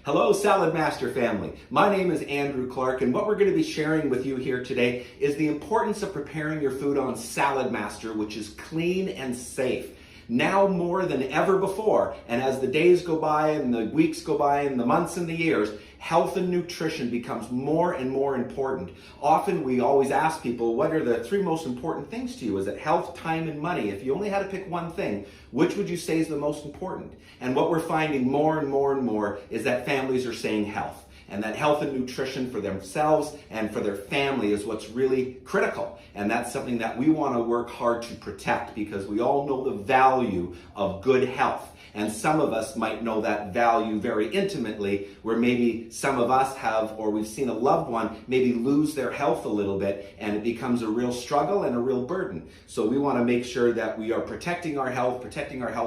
Hello, Saladmaster family. My name is Andrew Clark, and what we're going to be sharing with you here today is the importance of preparing your food on Saladmaster, which is clean and safe. Now more than ever before, and as the days go by and the weeks go by and the months and the years, health and nutrition becomes more and more important. Often we always ask people, what are the three most important things to you? Is it health, time, and money? If you only had to pick one thing, which would you say is the most important? And what we're finding more and more and more is that families are saying health. And that health and nutrition for themselves and for their family is what's really critical. And that's something that we want to work hard to protect, because we all know the value of good health. And some of us might know that value very intimately, where maybe some of us have, or we've seen a loved one maybe lose their health a little bit, and it becomes a real struggle and a real burden. So we want to make sure that we are protecting our health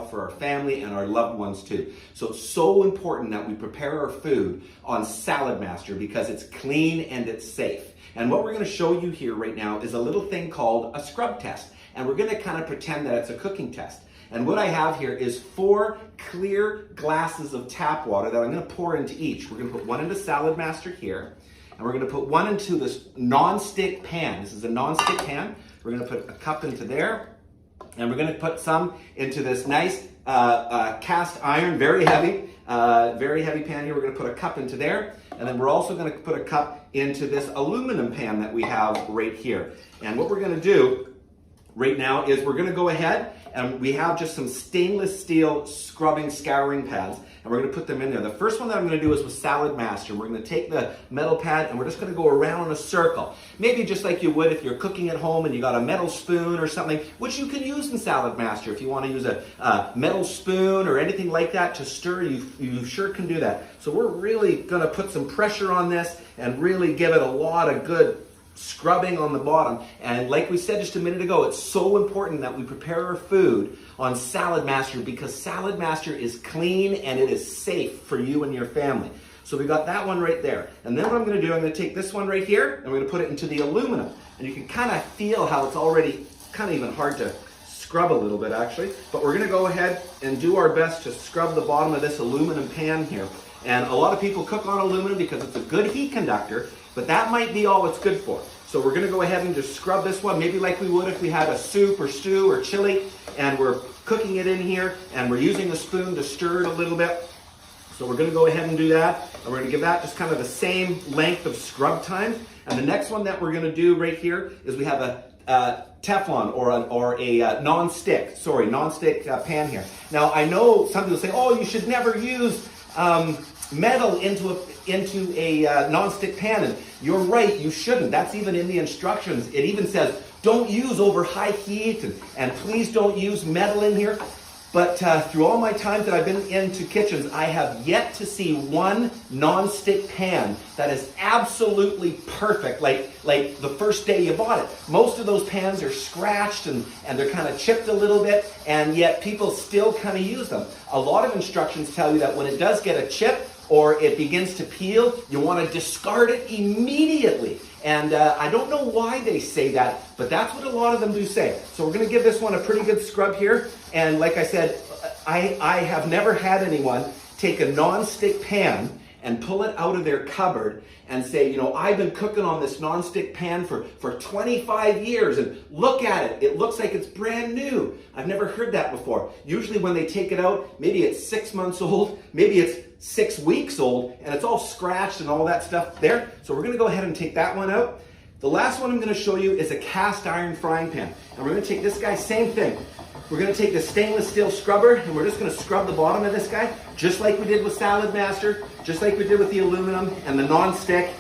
for our family and our loved ones too. So it's so important that we prepare our food on Saladmaster because it's clean and it's safe. And what we're going to show you here right now is a little thing called a scrub test. And we're going to kind of pretend that it's a cooking test. And what I have here is 4 clear glasses of tap water that I'm going to pour into each. We're going to put one into Saladmaster here, and we're going to put one into this non-stick pan. This is a non-stick pan. We're going to put a cup into there, and we're going to put some into this nice cast iron, very heavy pan here. We're going to put a cup into there, and then we're also going to put a cup into this aluminum pan that we have right here. And what we're going to do right now is we're going to go ahead, and we have just some stainless steel scouring pads, and we're going to put them in there. The first one that I'm going to do is with Saladmaster. We're going to take the metal pad and we're just going to go around in a circle. Maybe just like you would if you're cooking at home and you got a metal spoon or something, which you can use in Saladmaster. If you want to use a metal spoon or anything like that to stir, you sure can do that. So we're really going to put some pressure on this and really give it a lot of good scrubbing on the bottom. And like we said just a minute ago, it's so important that we prepare our food on Saladmaster, because Saladmaster is clean and it is safe for you and your family. So we got that one right there. And then what I'm going to do, I'm going to take this one right here and we're going to put it into the aluminum. And you can kind of feel how it's already kind of even hard to scrub a little bit actually. But we're going to go ahead and do our best to scrub the bottom of this aluminum pan here. And a lot of people cook on aluminum because it's a good heat conductor, but that might be all it's good for. So we're going to go ahead and just scrub this one, maybe like we would if we had a soup or stew or chili, and we're cooking it in here, and we're using the spoon to stir it a little bit. So we're going to go ahead and do that, and we're going to give that just kind of the same length of scrub time. And the next one that we're going to do right here is we have a Teflon or a non-stick pan here. Now I know some people say, oh, you should never use metal into a non-stick pan, and you're right, you shouldn't. That's even in the instructions. It even says don't use over high heat, and please don't use metal in here. But through all my time that I've been into kitchens, I have yet to see one non-stick pan that is absolutely perfect, like the first day you bought it. Most of those pans are scratched and they're kind of chipped a little bit, and yet people still kind of use them. A lot of instructions tell you that when it does get a chip or it begins to peel, you want to discard it immediately. And I don't know why they say that, but that's what a lot of them do say. So we're going to give this one a pretty good scrub here. And like I said, I have never had anyone take a non-stick pan and pull it out of their cupboard and say, you know, I've been cooking on this non-stick pan for 25 years and look at it. It looks like it's brand new. I've never heard that before. Usually when they take it out, maybe it's 6 months old, maybe it's 6 weeks old, and it's all scratched and all that stuff there. So we're going to go ahead and take that one out. The last one I'm going to show you is a cast iron frying pan. And we're going to take this guy, same thing. We're going to take the stainless steel scrubber and we're just going to scrub the bottom of this guy, just like we did with Saladmaster, just like we did with the aluminum and the non-stick,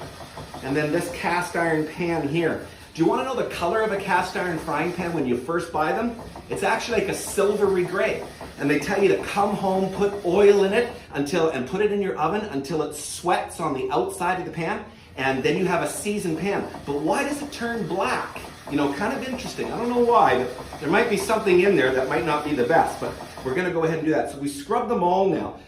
and then this cast iron pan here. Do you want to know the color of a cast iron frying pan when you first buy them? It's actually like a silvery gray. And they tell you to come home, put oil in it and put it in your oven until it sweats on the outside of the pan, and then you have a seasoned pan. But why does it turn black? You know, kind of interesting. I don't know why, but there might be something in there that might not be the best, but we're going to go ahead and do that. So we scrub them all now.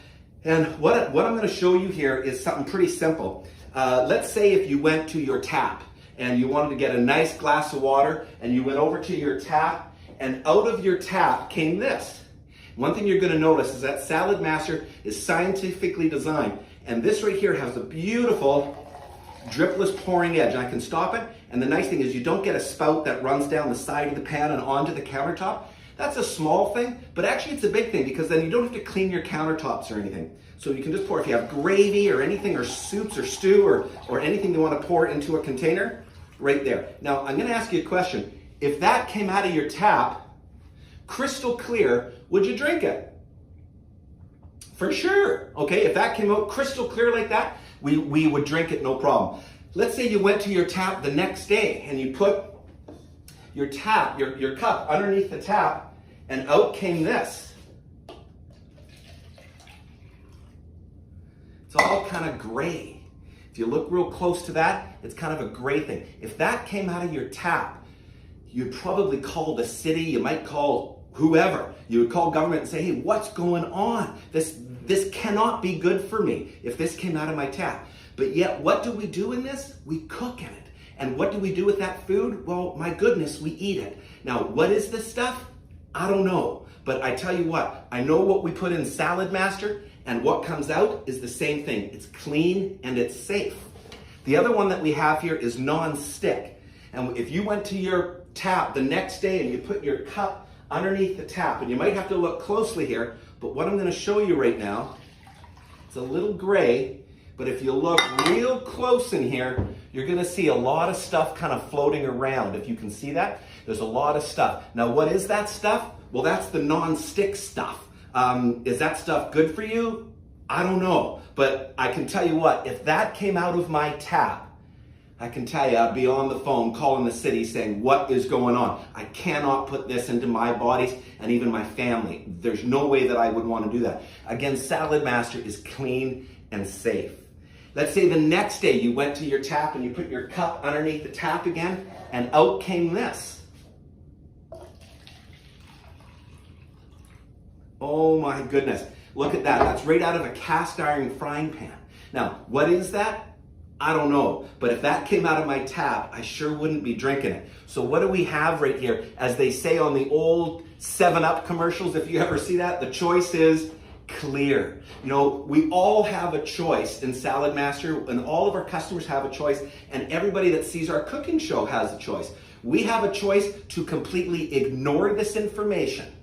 And what I'm going to show you here is something pretty simple. Let's say if you went to your tap and you wanted to get a nice glass of water and you went over to your tap, and out of your tap came this. One thing you're going to notice is that Saladmaster is scientifically designed, and this right here has a beautiful dripless pouring edge. I can stop it, and the nice thing is you don't get a spout that runs down the side of the pan and onto the countertop. That's a small thing, but actually it's a big thing because then you don't have to clean your countertops or anything. So you can just pour, if you have gravy or anything, or soups or stew or anything you want to pour into a container, right there. Now I'm going to ask you a question. If that came out of your tap, crystal clear, would you drink it? For sure. Okay, if that came out crystal clear like that, we would drink it, no problem. Let's say you went to your tap the next day and you put your tap, your cup underneath the tap, and out came this. It's all kind of gray. If you look real close to that, it's kind of a gray thing. If that came out of your tap, you'd probably call the city, you might call whoever. You would call government and say, hey, what's going on? This cannot be good for me if this came out of my tap. But yet, what do we do in this? We cook in it. And what do we do with that food? Well, my goodness, we eat it. Now, what is this stuff? I don't know. But I tell you what, I know what we put in Saladmaster, and what comes out is the same thing. It's clean and it's safe. The other one that we have here is non-stick. And if you went to your tap the next day and you put your cup underneath the tap, and you might have to look closely here, but what I'm going to show you right now, it's a little gray, but if you look real close in here, you're going to see a lot of stuff kind of floating around. If you can see that, there's a lot of stuff. Now, what is that stuff? Well, that's the non-stick stuff. Is that stuff good for you? I don't know, but I can tell you what, if that came out of my tap, I can tell you I'd be on the phone calling the city saying, what is going on? I cannot put this into my bodies and even my family. There's no way that I would want to do that. Again, Saladmaster is clean and safe. Let's say the next day you went to your tap and you put your cup underneath the tap again, and out came this. Oh my goodness. Look at that. That's right out of a cast iron frying pan. Now, what is that? I don't know. But if that came out of my tap, I sure wouldn't be drinking it. So what do we have right here? As they say on the old 7-Up commercials, if you ever see that, the choice is clear. You know, we all have a choice in Saladmaster, and all of our customers have a choice, and everybody that sees our cooking show has a choice. We have a choice to completely ignore this information,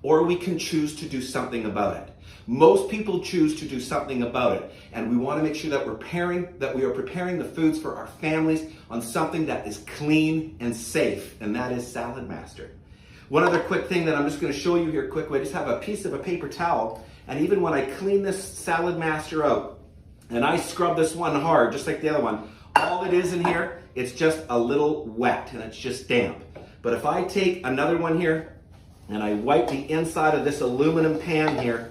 or we can choose to do something about it. Most people choose to do something about it, and we want to make sure that we are preparing the foods for our families on something that is clean and safe, and that is Saladmaster. One other quick thing that I'm just going to show you here quickly, I just have a piece of a paper towel, and even when I clean this Saladmaster out, and I scrub this one hard, just like the other one, all it is in here, it's just a little wet, and it's just damp. But if I take another one here, and I wipe the inside of this aluminum pan here,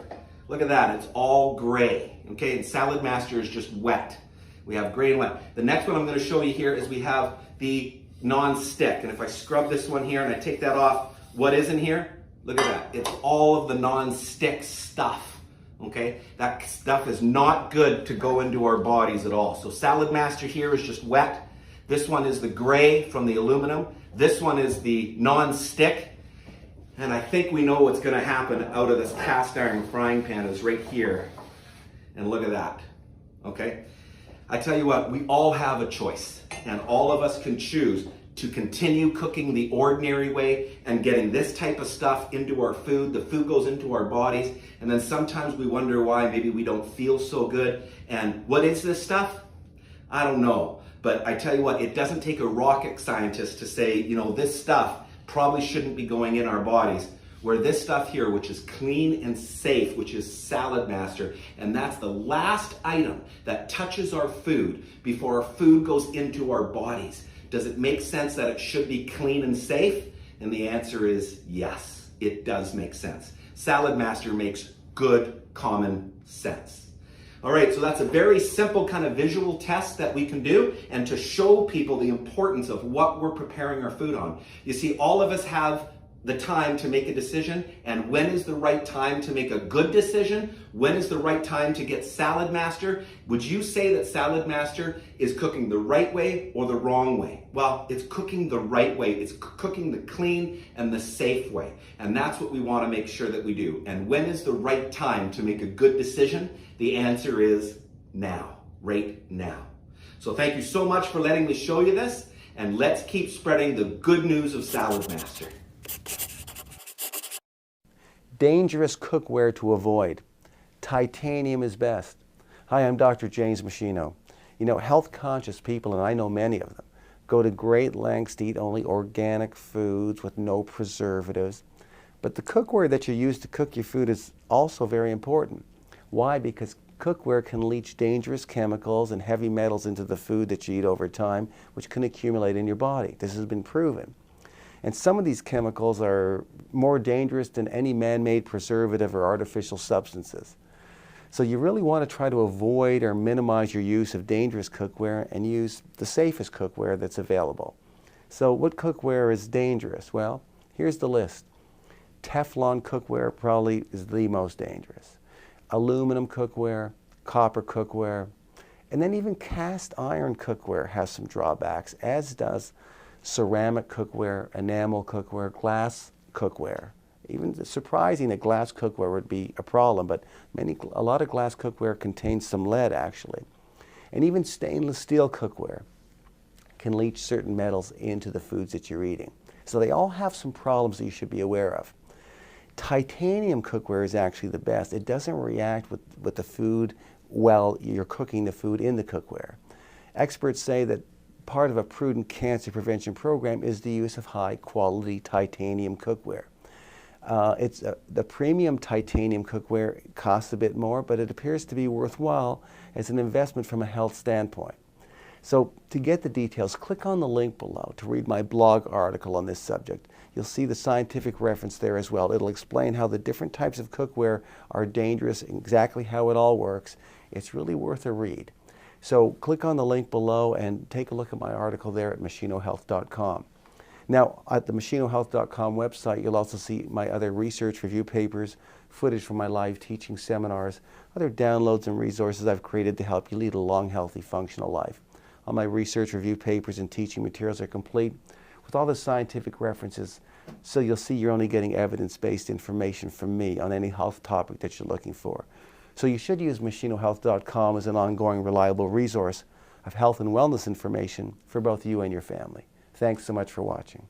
look at that, it's all gray, okay? And Saladmaster is just wet. We have gray and wet. The next one I'm going to show you here is we have the non-stick. And if I scrub this one here and I take that off, what is in here? Look at that. It's all of the non-stick stuff, okay? That stuff is not good to go into our bodies at all. So Saladmaster here is just wet. This one is the gray from the aluminum. This one is the non-stick. And I think we know what's going to happen out of this cast iron frying pan is right here. And look at that, okay? I tell you what, we all have a choice, and all of us can choose to continue cooking the ordinary way and getting this type of stuff into our food. The food goes into our bodies, and then sometimes we wonder why maybe we don't feel so good. And what is this stuff? I don't know. But I tell you what, it doesn't take a rocket scientist to say, you know, this stuff probably shouldn't be going in our bodies. Where this stuff here, which is clean and safe, which is Saladmaster, and that's the last item that touches our food before our food goes into our bodies. Does it make sense that it should be clean and safe? And the answer is yes, it does make sense. Saladmaster makes good common sense. All right, so that's a very simple kind of visual test that we can do, and to show people the importance of what we're preparing our food on. You see, all of us have the time to make a decision, and when is the right time to make a good decision? When is the right time to get Saladmaster? Would you say that Saladmaster is cooking the right way or the wrong way? Well, it's cooking the right way. It's cooking the clean and the safe way. And that's what we want to make sure that we do. And when is the right time to make a good decision? The answer is now, right now. So thank you so much for letting me show you this, and let's keep spreading the good news of Saladmaster. Dangerous cookware to avoid. Titanium is best. Hi, I'm Dr. James Machino. You know, health-conscious people, and I know many of them, go to great lengths to eat only organic foods with no preservatives. But the cookware that you use to cook your food is also very important. Why? Because cookware can leach dangerous chemicals and heavy metals into the food that you eat over time, which can accumulate in your body. This has been proven. And some of these chemicals are more dangerous than any man-made preservative or artificial substances. So you really want to try to avoid or minimize your use of dangerous cookware and use the safest cookware that's available. So what cookware is dangerous? Well, here's the list. Teflon cookware probably is the most dangerous. Aluminum cookware, copper cookware, and then even cast iron cookware has some drawbacks, as does ceramic cookware, enamel cookware, glass cookware. Even surprising that glass cookware would be a problem, but a lot of glass cookware contains some lead actually. And even stainless steel cookware can leach certain metals into the foods that you're eating. So they all have some problems that you should be aware of. Titanium cookware is actually the best. It doesn't react with the food while you're cooking the food in the cookware. Experts say that part of a prudent cancer prevention program is the use of high-quality titanium cookware. The premium titanium cookware costs a bit more, but it appears to be worthwhile as an investment from a health standpoint. So to get the details, click on the link below to read my blog article on this subject. You'll see the scientific reference there as well. It'll explain how the different types of cookware are dangerous, exactly how it all works. It's really worth a read. So click on the link below and take a look at my article there at machinohealth.com. Now, at the machinohealth.com website, you'll also see my other research review papers, footage from my live teaching seminars, other downloads and resources I've created to help you lead a long, healthy, functional life. All my research review papers and teaching materials are complete with all the scientific references, so you'll see you're only getting evidence-based information from me on any health topic that you're looking for. So you should use machinohealth.com as an ongoing, reliable resource of health and wellness information for both you and your family. Thanks so much for watching.